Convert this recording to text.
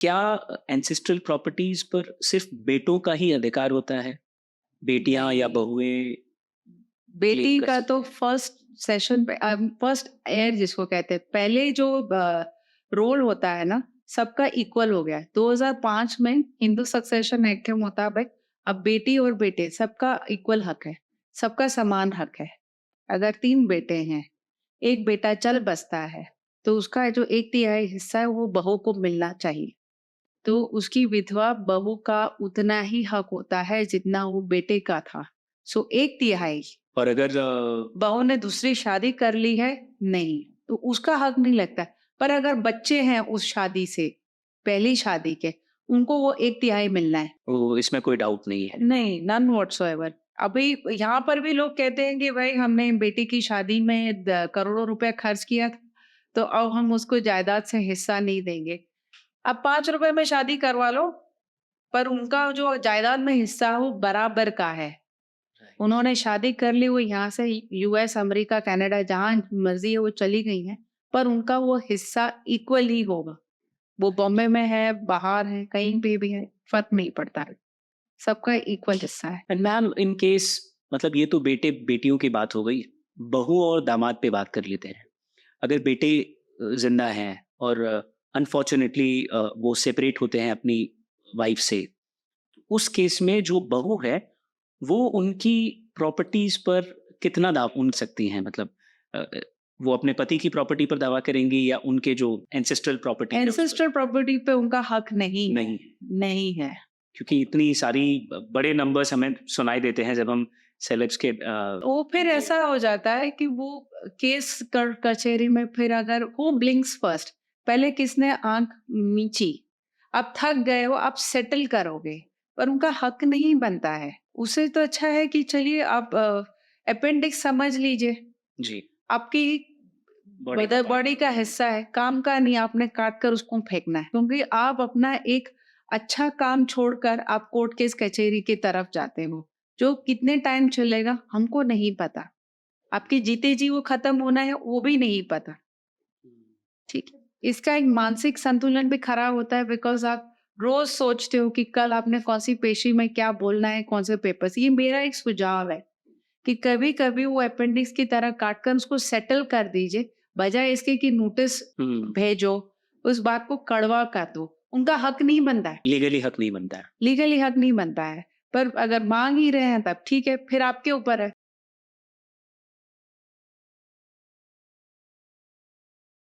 क्या ancestral properties पर सिर्फ बेटों का ही अधिकार होता है? बेटियां या नहीं, बहुएं क्लेम बेटी कर का तो सकते हैं? फर्स्ट सेशन पे फर्स्ट एयर जिसको कहते हैं, पहले जो रोल होता है ना, सबका इक्वल हो गया है। 2005 में हिंदू सक्सेशन एक्ट के मुताबिक अब बेटी और बेटे सबका इक्वल हक है, सबका समान हक है। अगर 3 बेटे हैं, 1 बेटा चल बसता है, तो उसका जो 1/3 हिस्सा है वो बहू को मिलना चाहिए। तो उसकी विधवा बहू का उतना ही हक होता है जितना वो बेटे का था। सो 1/3 और अगर बहू ने दूसरी शादी कर ली है, नहीं, तो उसका हक नहीं लगता। पर अगर बच्चे हैं उस शादी से, पहली शादी के, उनको वो 1/3 मिलना है। इसमें कोई डाउट नहीं है। नहीं, नन व्हाटसोएवर। अभी यहाँ पर भी लोग कहते हैं कि भाई हमने बेटी की शादी में करोड़ों रुपए खर्च किया था, तो अब हम उसको जायदाद से हिस्सा नहीं देंगे। अब ₹5 में शादी करवा लो, पर उनका जो जायदाद में हिस्सा है वो बराबर का है। उन्होंने शादी कर ली, वो यहाँ से यूएस, अमेरिका, कनाडा जहाँ मर्ज़ी है वो चली गई हैं, पर उनका वो हिस्सा इक्वल ही होगा। वो बॉम्बे में है, बाहर है, कहीं पे भी है, फ़र्क नहीं पड़ता है। सबका इक्वल हिस्सा है। एंड मैम, इन केस, मतलब ये तो बेटे बेटियों की बात हो गई, बहू और दामाद पे बात कर लेते हैं। अगर बेटे जिंदा हैं और अनफॉर्चुनेटली वो सेपरेट होते हैं अपनी वाइफ से, उस केस में जो बहू है वो उनकी प्रॉपर्टीज पर कितना दाव उन सकती हैं? मतलब अ, अ, वो अपने पति की प्रॉपर्टी पर दावा करेंगी या उनके जो एंसेस्ट्रल प्रॉपर्टी है उस पर? एंसेस्टर प्रॉपर्टी पे उनका हक नहीं है, नहीं, नहीं है। क्योंकि इतनी सारी बड़े नंबर्स हमें सुनाई देते हैं जब हम सेलेब्स के वो फिर ऐसा हो जाता है कि वो केस कचहरी में फिर अगर वो ब्लिंक्स फर्स्ट, पहले किसने आंख मींची, अब थक गए हो, आप सेटल करोगे, पर उनका हक नहीं बनता है। उससे तो अच्छा है कि चलिए आप अपेंडिक्स समझ लीजिए, जी, आपकी बॉडी का पार्ट बॉडी है। का हिस्सा है, काम का नहीं, आपने काट कर उसको फेंकना है, क्योंकि आप अपना एक अच्छा काम छोड़कर आप कोर्ट केस कचहरी की तरफ जाते हो, जो कितने टाइम चलेगा हमको नहीं पता। आपके जीते जी वो खत्म होना है वो भी नहीं पता। ठीक है। इसका एक मानसिक संतुलन भी खराब होता है, बिकॉज़ आप रोज़ सोचते हो कि कल आपने कौन-सी पेशी में क्या बोलना है, कौन से पेपर्स। ये मेरा एक सुझाव है कि कभी-कभी वो अपेंडिक्स की तरह काट कर उसको सेटल कर दीजिए, बजाय इसके कि नोटिस हम्म। भेजो, उस बात को कड़वा कर दो। उनका हक नहीं बनता है, लीगली हक नहीं बनता है। लीगली हक नहीं बनता है। पर अगर माँग ही रहे हैं तब ठीक है, फिर आपके ऊपर है।